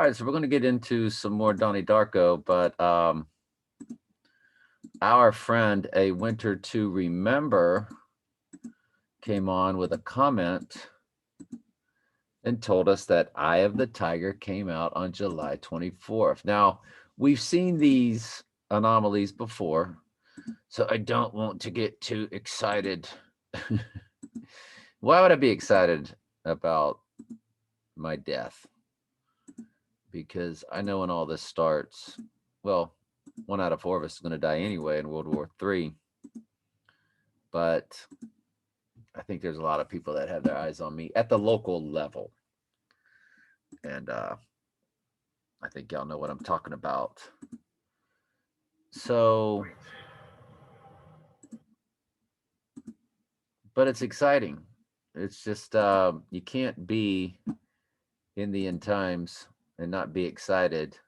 All right, so we're going to get into some more Donnie Darko, but our friend A Winter to Remember came on with a comment and told us that Eye of the Tiger came out on July 24th. Now, we've seen these anomalies before, so I don't want to get too excited. Why would I be excited about my death? Because I know when all this starts, well, 1 out of 4 of us is going to die anyway in World War III. But I think there's a lot of people that have their eyes on me at the local level. And I think y'all know what I'm talking about. So, but it's exciting. It's just you can't be in the end times and not be excited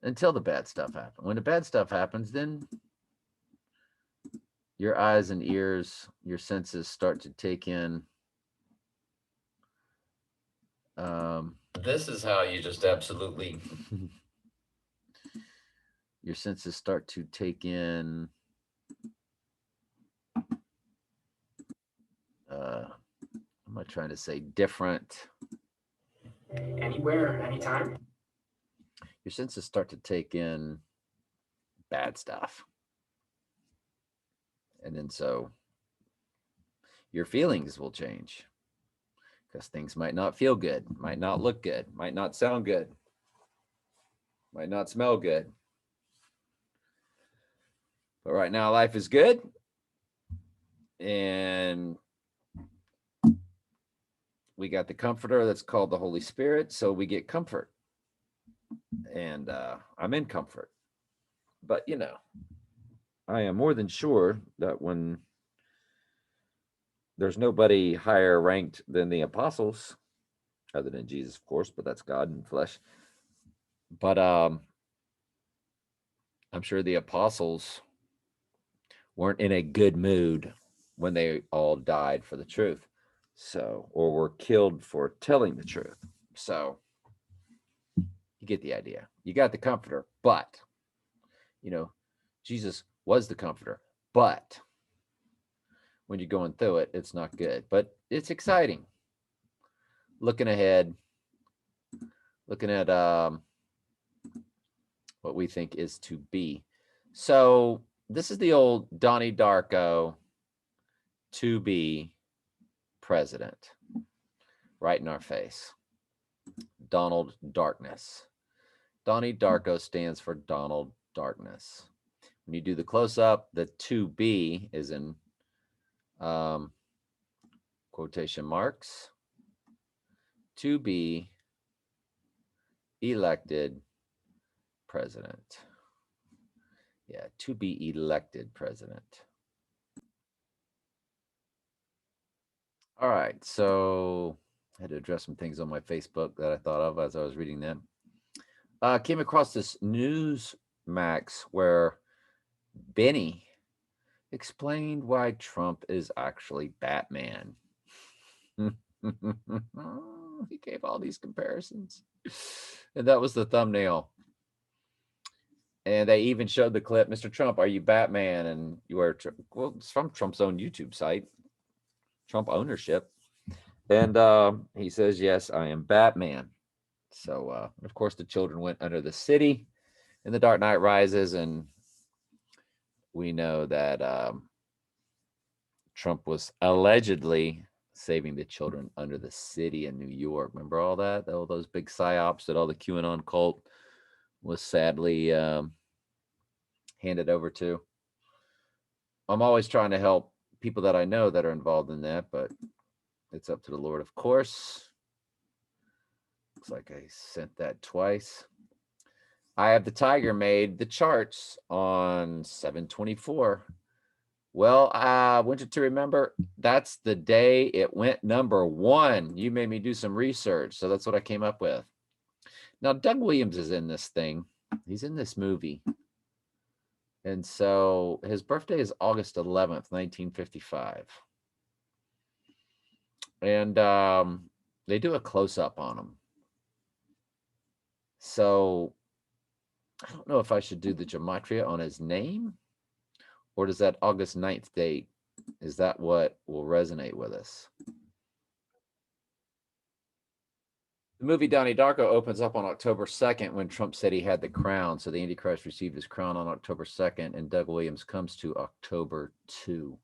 until the bad stuff happens. When the bad stuff happens, then your eyes and ears, your senses start to take in. This is how you just absolutely your senses start to take in I'm not trying to say different. Anywhere, anytime. Your senses start to take in bad stuff. And then so your feelings will change because things might not feel good, might not look good, might not sound good, might not smell good. But right now, life is good. And we got the comforter that's called the Holy Spirit. So we get comfort. And I'm in comfort. But, you know, I am more than sure that when there's nobody higher ranked than the apostles, other than Jesus, of course, but that's God in flesh. But I'm sure the apostles weren't in a good mood when they all died for the truth. So, or were killed for telling the truth. So, you get the idea. You got the comforter, but, you know, Jesus was the comforter, but when you're going through it, it's not good, but it's exciting. Looking ahead, looking at what we think is to be. So, this is the old Donnie Darko to be president right in our face. Donald Darkness. Donnie Darko stands for Donald Darkness. When you do the close up, the to be is in quotation marks. To be elected president. Yeah, to be elected president. All right, so I had to address some things on my Facebook that I thought of as I was reading them. Came across this news, Max, where Benny explained why Trump is actually Batman. He gave all these comparisons. And that was the thumbnail. And they even showed the clip, Mr. Trump, are you Batman? And you are, well, it's from Trump's own YouTube site, Trump ownership. And he says, yes, I am Batman. So, of course, the children went under the city in The Dark Knight Rises. And we know that Trump was allegedly saving the children under the city in New York. Remember all that? All those big psyops that all the QAnon cult was sadly handed over to. I'm always trying to help people that I know that are involved in that, but it's up to the Lord, of course. Looks like I sent that twice. Eye of the Tiger made the charts on 7/24. Well, Winter to Remember, that's the day it went #1. You made me do some research, so that's what I came up with. Now, Doug Williams is in this thing. He's in this movie. And so his birthday is August 11th, 1955. And they do a close-up on him. So I don't know if I should do the gematria on his name, or does that August 9th date, is that what will resonate with us? The movie Donnie Darko opens up on October 2nd when Trump said he had the crown. So the Antichrist received his crown on October 2nd, and Doug Williams comes to October 2.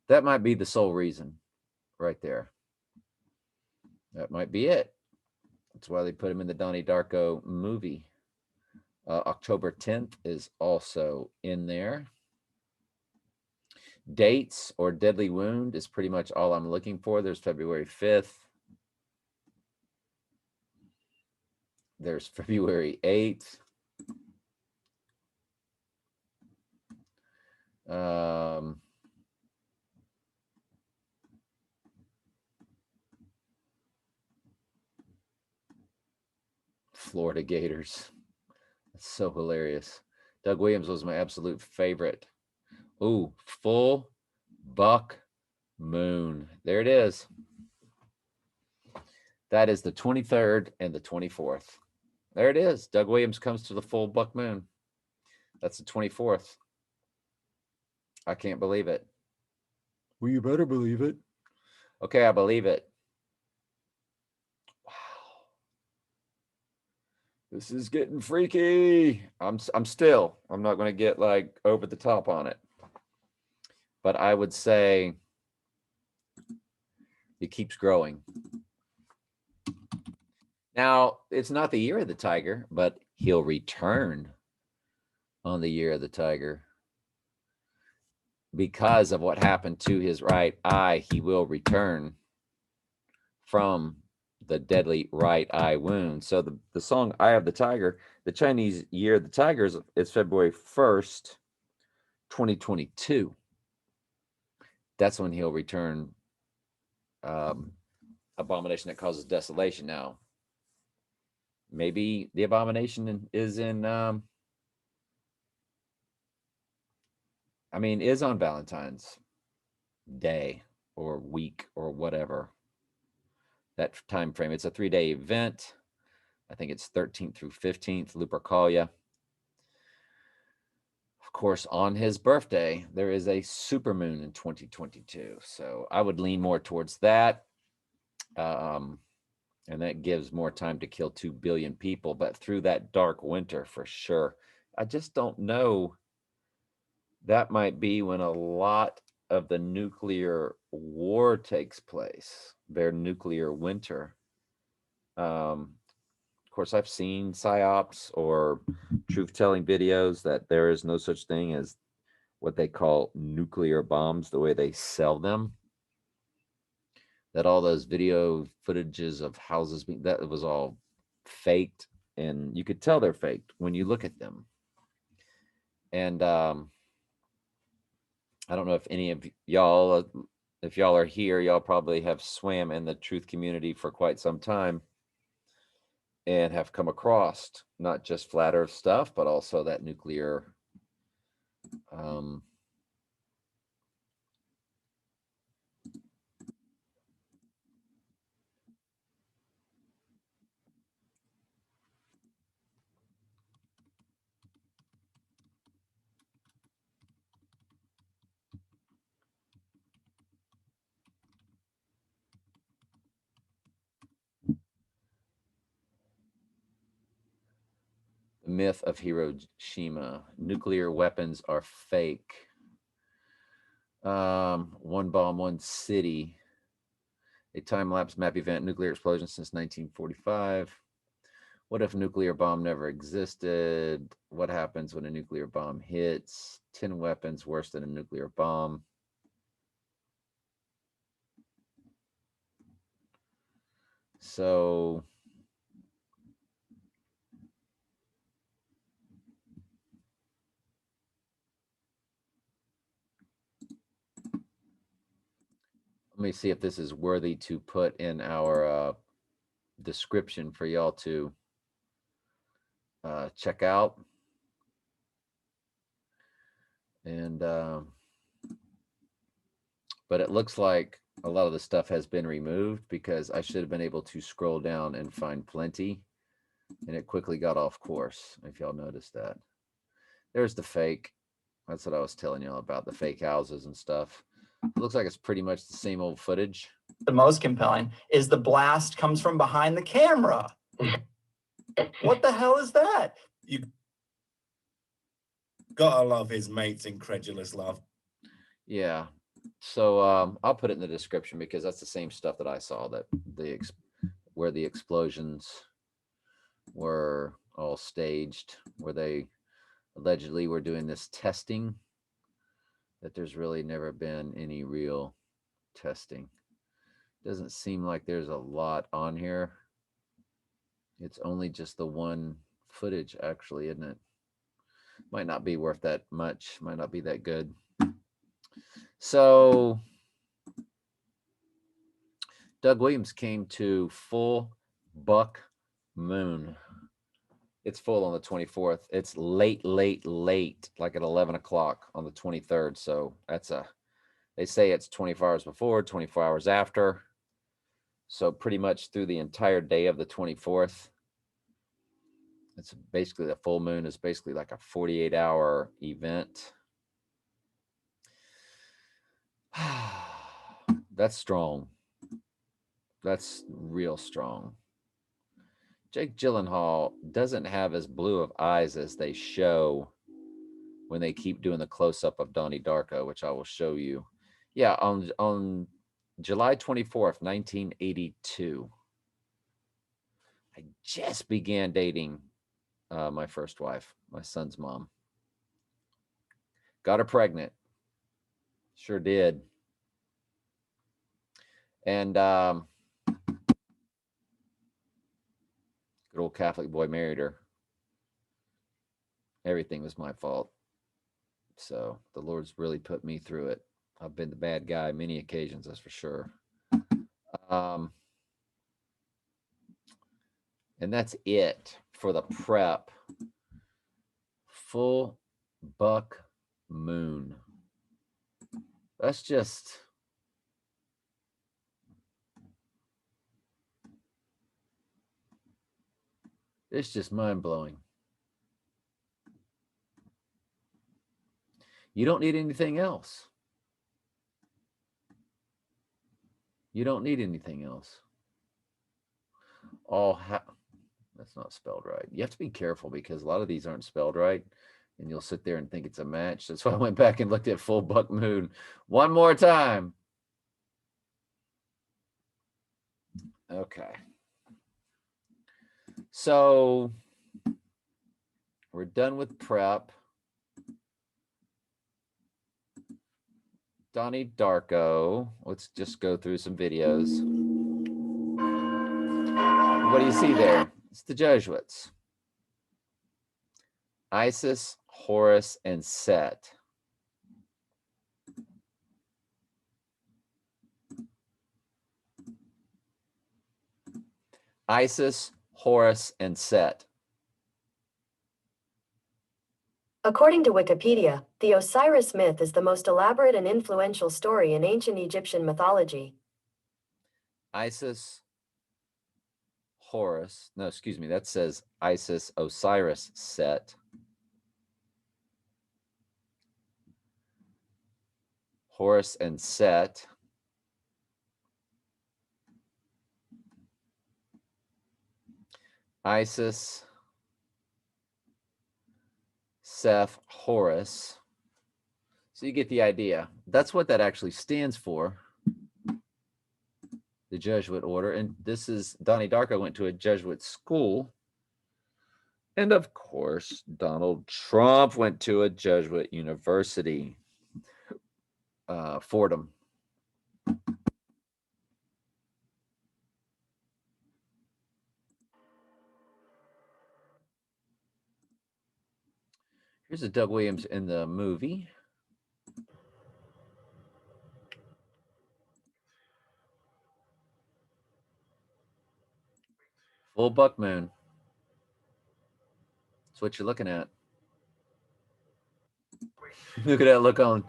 That might be the sole reason right there. That might be it. That's why they put him in the Donnie Darko movie. October 10th is also in there. Dates or deadly wound is pretty much all I'm looking for. There's February 5th. There's February 8th. Florida Gators. That's so hilarious. Doug Williams was my absolute favorite. Ooh, full buck moon. There it is. That is the 23rd and the 24th. There it is. Doug Williams comes to the full buck moon. That's the 24th. I can't believe it. Well, you better believe it. Okay, I believe it. Wow. This is getting freaky. I'm not going to get like over the top on it. But I would say it keeps growing. Now, it's not the year of the tiger, but he'll return on the year of the tiger. Because of what happened to his right eye, he will return from the deadly right eye wound. So the song Eye of the Tiger, the Chinese year of the tiger is February 1st, 2022. That's when he'll return. Abomination that causes desolation. Now, maybe the abomination is in is on Valentine's Day or week or whatever that time frame. It's a 3-day event. I think it's 13th through 15th, Lupercalia. Of course, on his birthday, there is a supermoon in 2022. So I would lean more towards that. And that gives more time to kill 2 billion people. But through that dark winter, for sure. I just don't know. That might be when a lot of the nuclear war takes place, their nuclear winter. Of course, I've seen psyops or truth-telling videos that there is no such thing as what they call nuclear bombs, the way they sell them. That all those video footages of houses being, that was all faked, and you could tell they're faked when you look at them. And I don't know if any of y'all, if y'all are here, y'all probably have swam in the truth community for quite some time and have come across not just flat earth stuff, but also that nuclear myth of Hiroshima. Nuclear weapons are fake. One bomb, one city. A time-lapse map event, nuclear explosion since 1945. What if a nuclear bomb never existed? What happens when a nuclear bomb hits? 10 weapons worse than a nuclear bomb. So let me see if this is worthy to put in our description for y'all to check out. And but it looks like a lot of the stuff has been removed because I should have been able to scroll down and find plenty. And it quickly got off course, if y'all noticed that. There's the fake. That's what I was telling y'all about, the fake houses and stuff. It looks like it's pretty much the same old footage. The most compelling is the blast comes from behind the camera. What the hell is that? You gotta love his mate's incredulous laugh. Yeah. So I'll put it in the description because that's the same stuff that I saw, that where the explosions were all staged, where they allegedly were doing this testing, that there's really never been any real testing. Doesn't seem like there's a lot on here. It's only just the one footage, actually, isn't it? Might not be worth that much, might not be that good. So Doug Williams came to full buck moon. It's full on the 24th. It's late, like at 11 o'clock on the 23rd. So they say it's 24 hours before, 24 hours after. So pretty much through the entire day of the 24th. It's basically, the full moon is basically like a 48-hour event. That's strong. That's real strong. Jake Gyllenhaal doesn't have as blue of eyes as they show when they keep doing the close-up of Donnie Darko, which I will show you. Yeah, on July 24th, 1982, I just began dating my first wife, my son's mom. Got her pregnant. Sure did. And good old Catholic boy married her. Everything was my fault. So the Lord's really put me through it. I've been the bad guy many occasions, that's for sure. And that's it for the prep. Full buck moon. That's just... it's just mind-blowing. You don't need anything else. You don't need anything else. That's not spelled right. You have to be careful because a lot of these aren't spelled right, and you'll sit there and think it's a match. That's why I went back and looked at full buck moon one more time. Okay. So we're done with prep. Donnie Darko. Let's just go through some videos. What do you see there? It's the Jesuits. Isis, Horus, and Set. Isis, Horus, and Set. According to Wikipedia, the Osiris myth is the most elaborate and influential story in ancient Egyptian mythology. Isis, Horus. No, excuse me. That says Isis, Osiris, Set. Horus and Set. Isis, Seth, Horus. So you get the idea. That's what that actually stands for. The Jesuit order. And this is, Donnie Darko went to a Jesuit school. And of course, Donald Trump went to a Jesuit university. Fordham. Here's a Doug Williams in the movie. Full buck moon. That's what you're looking at. Look at that look on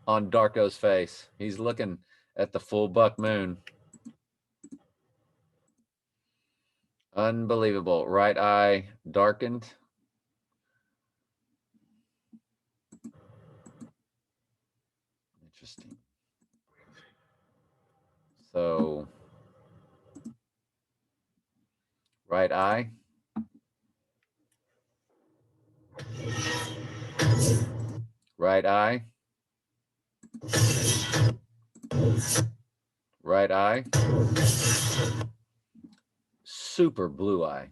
Darko's face. He's looking at the full buck moon. Unbelievable. Right eye darkened. Interesting. So, right eye. Right eye. Right eye. Super blue eye.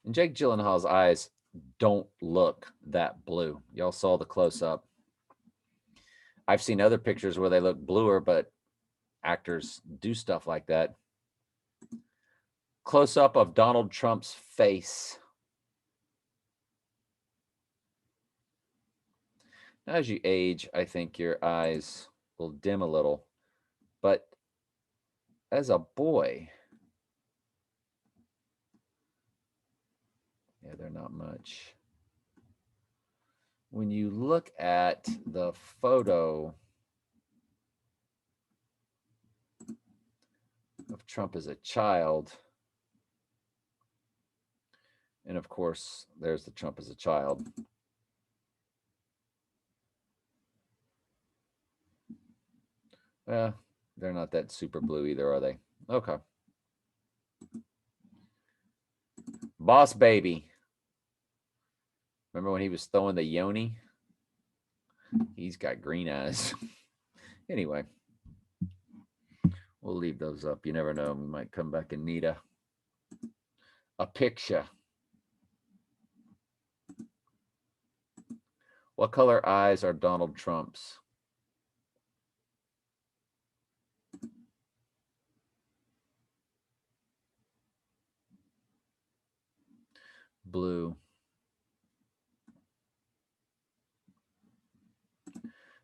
And Jake Gyllenhaal's eyes don't look that blue. Y'all saw the close up. I've seen other pictures where they look bluer, but actors do stuff like that. Close up of Donald Trump's face. As you age, I think your eyes will dim a little. But as a boy, yeah, they're not much. When you look at the photo of Trump as a child, and of course, there's the Trump as a child. They're not that super blue either, are they? Okay. Boss Baby. Remember when he was throwing the yoni? He's got green eyes. Anyway, we'll leave those up. You never know. We might come back and need a picture. What color eyes are Donald Trump's? Blue.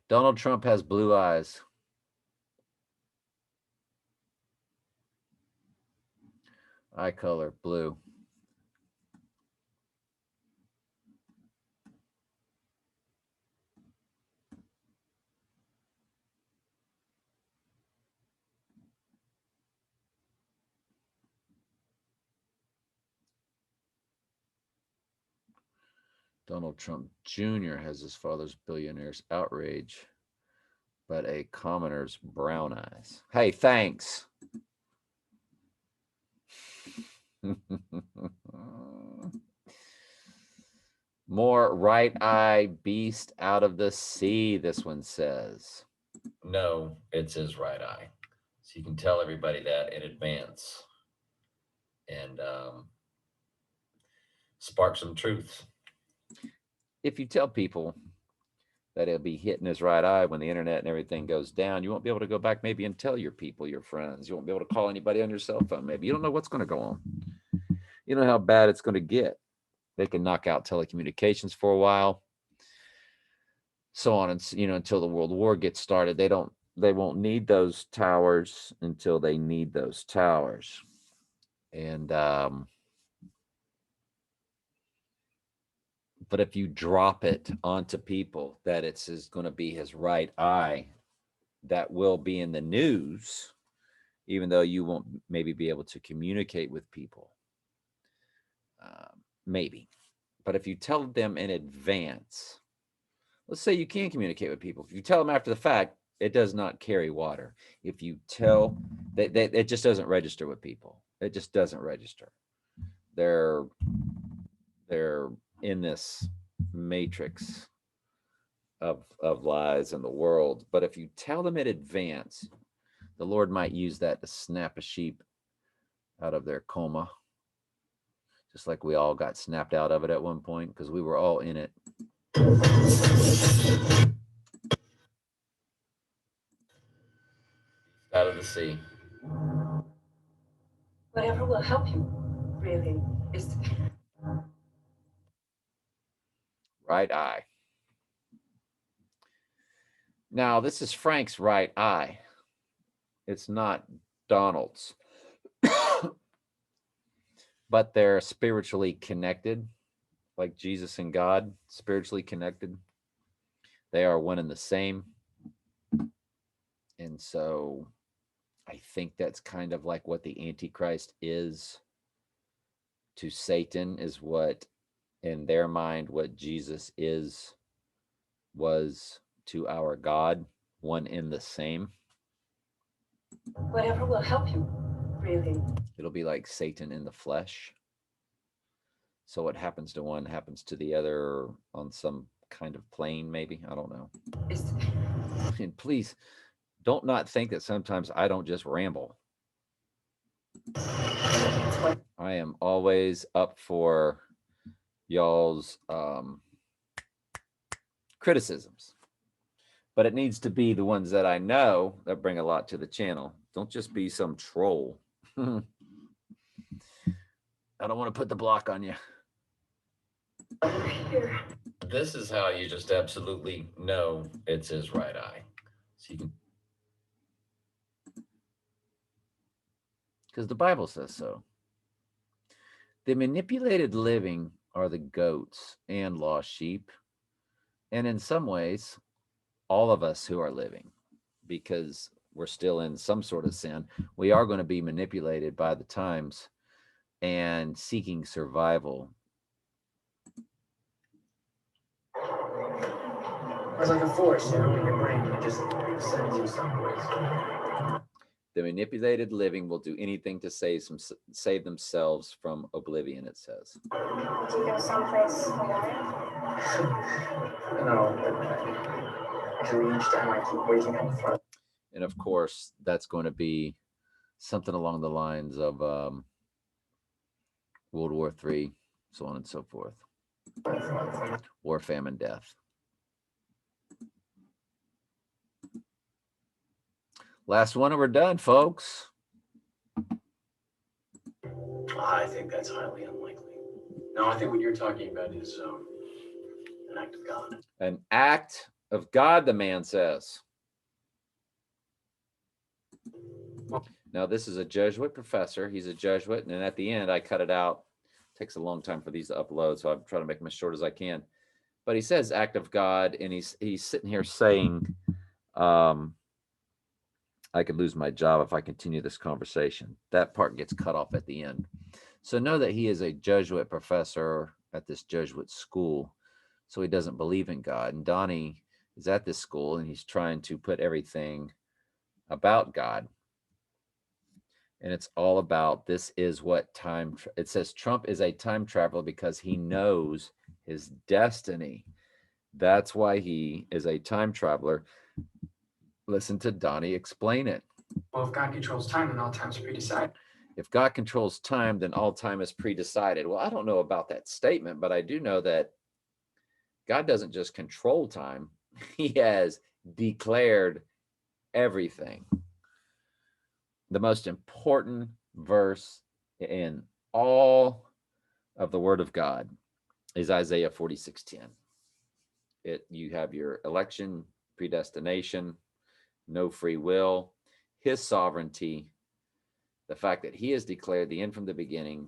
Donald Trump has blue eyes. Eye color, blue. Donald Trump Jr. has his father's billionaire's outrage, but a commoner's brown eyes. Hey, thanks. More right eye beast out of the sea, this one says. No, it's his right eye. So you can tell everybody that in advance and spark some truth. If you tell people that it'll be hitting his right eye when the internet and everything goes down, you won't be able to go back maybe and tell your people, your friends. You won't be able to call anybody on your cell phone. Maybe you don't know what's going to go on. You know how bad it's going to get. They can knock out telecommunications for a while, so on, and until the world war gets started. They won't need those towers until they need those towers. And but if you drop it onto people that it's going to be his right eye, that will be in the news, even though you won't maybe be able to communicate with people. Maybe. But if you tell them in advance, let's say you can communicate with people. If you tell them after the fact, it does not carry water. If you tell that, it just doesn't register with people. It just doesn't register. They're in this matrix of lies in the world. But if you tell them in advance, the Lord might use that to snap a sheep out of their coma. Just like we all got snapped out of it at one point because we were all in it. Out of the sea. Whatever will help you, really, is Right eye. Now, this is Frank's right eye. It's not Donald's. But they're spiritually connected, like Jesus and God, spiritually connected. They are one and the same. And so I think that's kind of like what the Antichrist is. to Satan is what, in their mind, what Jesus was to our God, one in the same. Whatever will help you, really. It'll be like Satan in the flesh. So what happens to one happens to the other on some kind of plane, maybe. I don't know. Is And please don't not think that sometimes I don't just ramble. I am always up for y'all's criticisms, but it needs to be the ones that I know that bring a lot to the channel. Don't just be some troll. I don't want to put the block on you. here. This is how you just absolutely know it's his right eye. So you can, because the Bible says so. The manipulated living are the goats and lost sheep. And in some ways, all of us who are living, because we're still in some sort of sin, we are going to be manipulated by the times and seeking survival. It's like a force, in your brain, it just sends you someplace. The manipulated living will do anything to save themselves from oblivion, it says. Do you go someplace alive? No, actually, each time I keep waking up from. And of course, that's going to be something along the lines of World War III, so on and so forth. War, famine, death. Last one and we're done, folks. I think that's highly unlikely. No, I think what you're talking about is an act of God. An act of God, the man says. Now, this is a Jesuit professor. He's a Jesuit. And then at the end, I cut it out. It takes a long time for these to upload, so I'm trying to make them as short as I can. But he says act of God, and he's sitting here saying, I could lose my job if I continue this conversation. That part gets cut off at the end. So know that he is a Jesuit professor at this Jesuit school. So he doesn't believe in God. And Donnie is at this school and he's trying to put everything about God. And it's all about, this is what time, it says Trump is a time traveler because he knows his destiny. That's why he is a time traveler. Listen to Donnie explain it. Well, if God controls time, then all time's pre-decided. If God controls time, then all time is pre-decided. Well, I don't know about that statement, but I do know that God doesn't just control time. He has declared everything. The most important verse in all of the Word of God is Isaiah 46:10. You have your election, predestination, no free will, his sovereignty, the fact that he has declared the end from the beginning,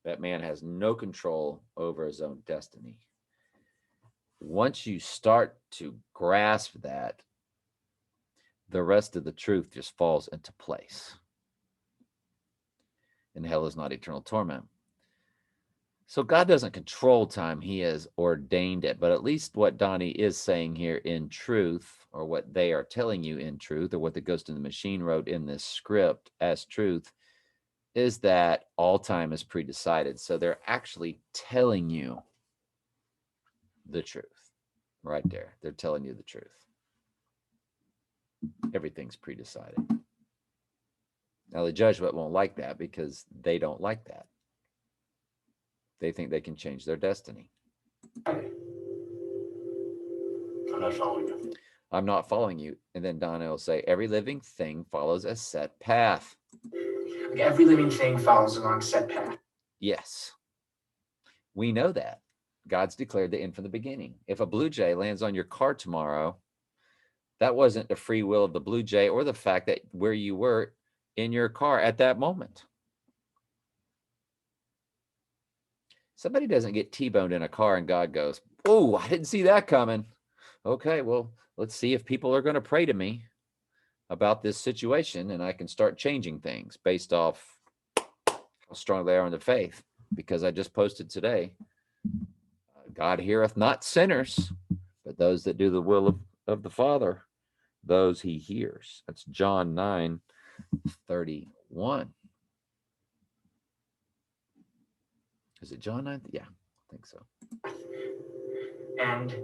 that man has no control over his own destiny. Once you start to grasp that, the rest of the truth just falls into place. And hell is not eternal torment. So God doesn't control time. He has ordained it. But at least what Donnie is saying here in truth, or what they are telling you in truth, or what the Ghost in the Machine wrote in this script as truth, is that all time is pre-decided. So they're actually telling you the truth right there. They're telling you the truth. Everything's pre-decided. Now, the Jesuit won't like that because they don't like that. They think they can change their destiny. I'm not following you. I'm not following you. And then Donna will say, every living thing follows a set path. Like every living thing follows along set path. Yes. We know that. God's declared the end from the beginning. If a blue jay lands on your car tomorrow, that wasn't the free will of the blue jay or the fact that where you were in your car at that moment. Somebody doesn't get T-boned in a car and God goes, oh, I didn't see that coming. Okay, well, let's see if people are going to pray to me about this situation and I can start changing things based off how strong they are in the faith. because I just posted today, God heareth not sinners, but those that do the will of the Father, those he hears. That's John 9:31. Is it John 9? Yeah, I think so. And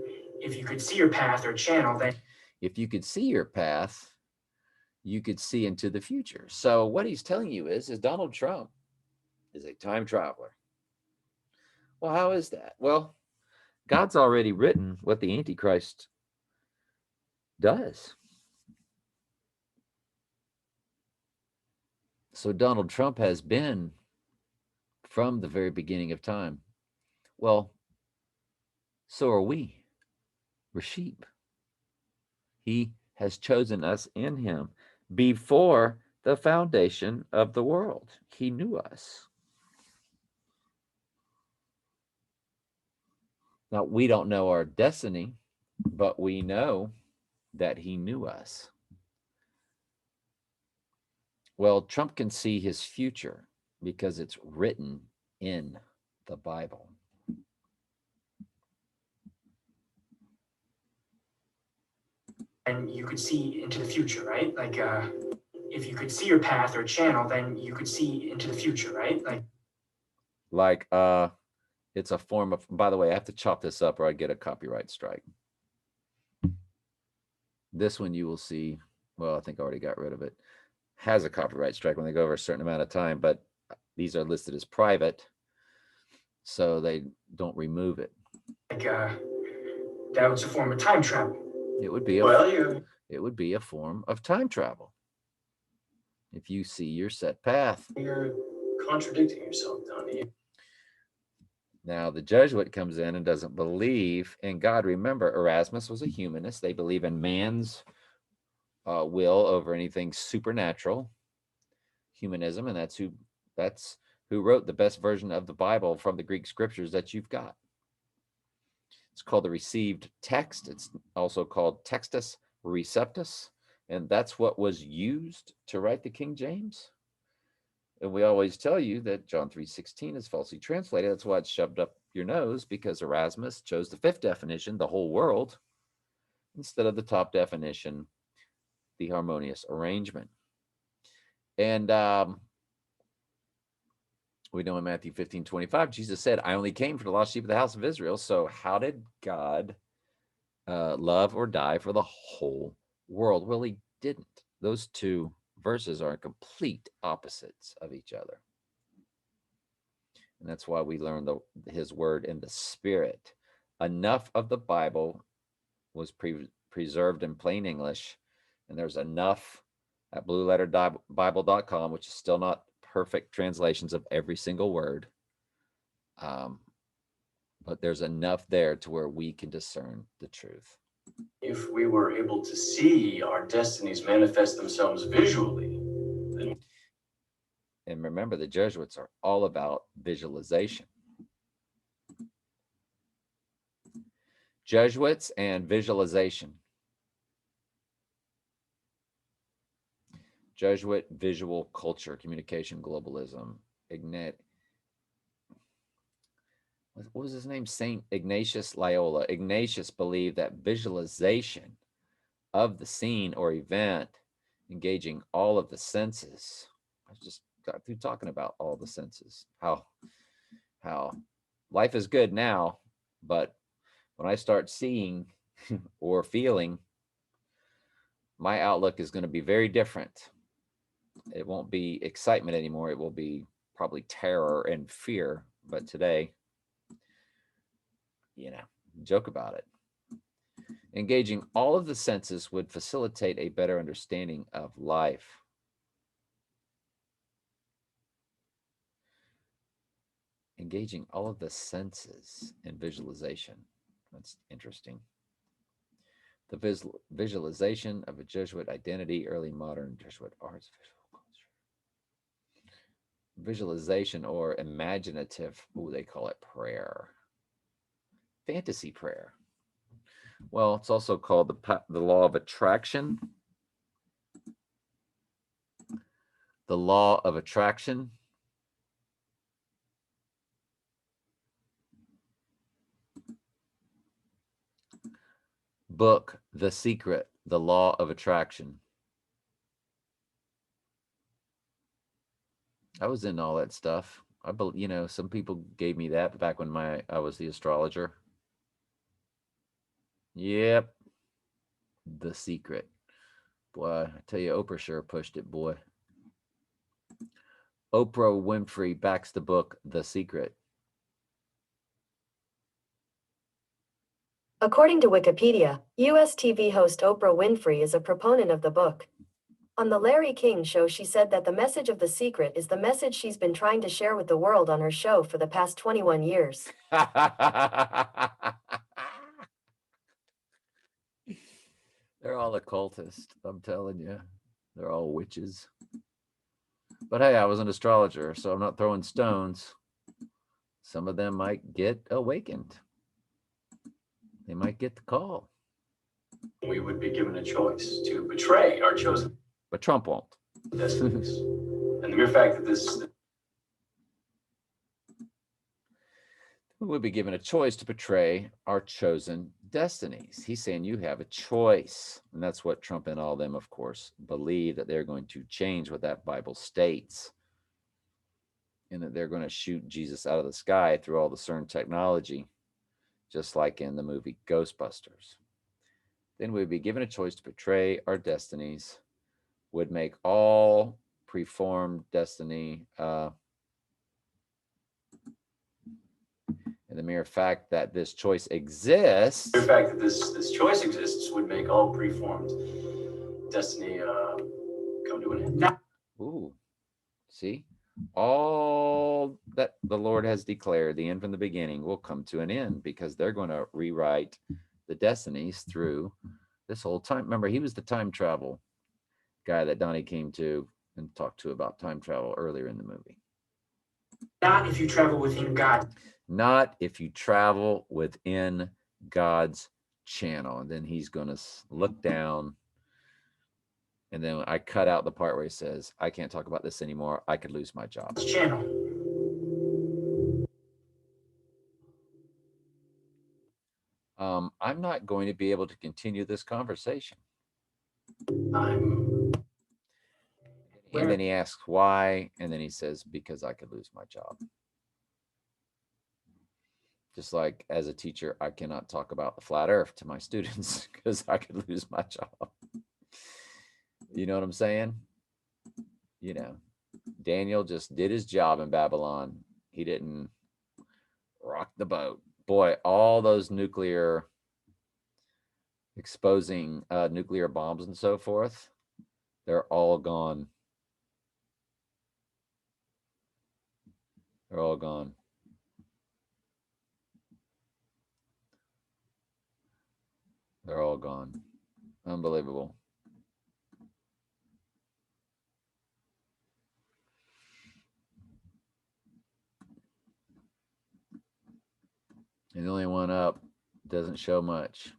if you could see your path or channel, then If you could see your path, you could see into the future. So what he's telling you is Donald Trump is a time traveler. Well, how is that? Well, God's already written what the Antichrist does. So Donald Trump has been from the very beginning of time. Well, so are we. We're sheep. He has chosen us in him before the foundation of the world. He knew us. Now, we don't know our destiny, but we know that he knew us. Well, Trump can see his future because it's written in the Bible. and you could see into the future, right? Like, if you could see your path or channel, then you could see into the future, right? Like, it's a form of, by the way, I have to chop this up or I get a copyright strike. This one you will see, well, I think I already got rid of it, has a copyright strike when they go over a certain amount of time, but these are listed as private, so they don't remove it. That was a form of time travel. It would be it would be a form of time travel. If you see your set path. You're contradicting yourself, Donnie. Now, the Jesuit comes in and doesn't believe in God. Remember, Erasmus was a humanist. They believe in man's will over anything supernatural, humanism, and that's who wrote the best version of the Bible from the Greek scriptures that you've got. It's called the received text. It's also called Textus Receptus, and that's what was used to write the King James. And we always tell you that John 3:16 is falsely translated. That's why it's shoved up your nose, because Erasmus chose the fifth definition, the whole world, instead of the top definition, the harmonious arrangement. And we know in Matthew 15:25, Jesus said, I only came for the lost sheep of the house of Israel. So how did God love or die for the whole world? Well, he didn't. Those two verses are complete opposites of each other. And that's why we learn his word in the Spirit. Enough of the Bible was preserved in plain English, and there's enough at blueletterbible.com, which is still not perfect translations of every single word, but there's enough there to where we can discern the truth. If we were able to see our destinies manifest themselves visually, then... And remember, the Jesuits are all about visualization. Jesuits and visualization. Jesuit visual culture, communication, globalism. What was his name? Saint Ignatius Loyola. Ignatius believed that visualization of the scene or event, engaging all of the senses. I just got through talking about all the senses. How life is good now, but when I start seeing or feeling, my outlook is going to be very different. It won't be excitement anymore. It will be probably terror and fear. But today, joke about it. Engaging all of the senses would facilitate a better understanding of life. Engaging all of the senses in visualization. That's interesting. The visualization of a Jesuit identity, early modern Jesuit arts, visual culture. Visualization or imaginative, they call it prayer. Fantasy prayer. Well, it's also called the law of attraction. The law of attraction. book, The Secret, The Law of Attraction. I was in all that stuff. I believe, you know, some people gave me that back when I was the astrologer. Yep. The Secret. Boy, I tell you, Oprah sure pushed it, boy. Oprah Winfrey backs the book, The Secret. According to Wikipedia, U.S. TV host Oprah Winfrey is a proponent of the book. On The Larry King Show, she said that the message of The Secret is the message she's been trying to share with the world on her show for the past 21 years. They're all occultists, I'm telling you. They're all witches. But hey, I was an astrologer, so I'm not throwing stones. Some of them might get awakened. They might get the call. We would be given a choice to betray our chosen But Trump won't. destinies. And the mere fact that this We would be given a choice to betray our chosen destinies. He's saying you have a choice. And that's what Trump and all them, of course, believe, that they're going to change what that Bible states. And that they're going to shoot Jesus out of the sky through all the CERN technology, just like in the movie Ghostbusters. Then we'd be given a choice to betray our destinies, would make all preformed destiny, and the mere fact that this choice exists. mere fact that this choice exists would make all preformed destiny come to an end. Ooh, see? All that the Lord has declared, the end from the beginning, will come to an end, because they're going to rewrite the destinies through this whole time. Remember, he was the time travel guy that Donnie came to and talked to about time travel earlier in the movie. Not if you travel within God. Not if you travel within God's channel. And then he's going to look down. And then I cut out the part where he says, I can't talk about this anymore. I could lose my job. Channel. I'm not going to be able to continue this conversation. I'm And then he asks why, and then he says, because I could lose my job. Just like as a teacher, I cannot talk about the flat earth to my students because I could lose my job. You know what I'm saying? You know, Daniel just did his job in Babylon. He didn't rock the boat. Boy, all those nuclear exposing nuclear bombs and so forth, they're all gone. They're all gone. They're all gone. Unbelievable. And the only one up doesn't show much.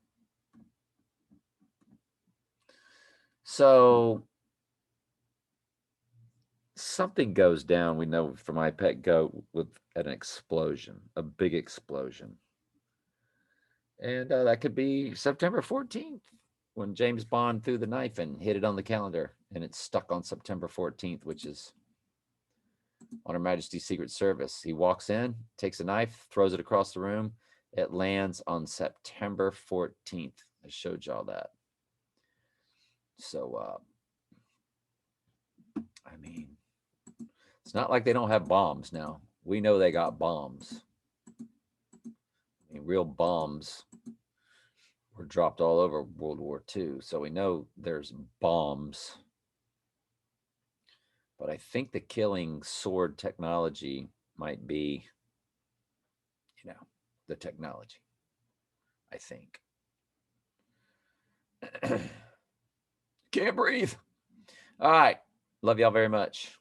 So something goes down, we know from my pet goat, with an explosion, a big explosion. And that could be September 14th, when James Bond threw the knife and hit it on the calendar, and it's stuck on September 14th, which is on Her Majesty's Secret Service. He walks in, takes a knife, throws it across the room. It lands on September 14th. I showed y'all that. So, I mean, it's not like they don't have bombs now. We know they got bombs. I mean, real bombs were dropped all over World War II. So we know there's bombs. But I think the killing sword technology might be, you know, the technology. I think. Can't breathe. All right. Love y'all very much.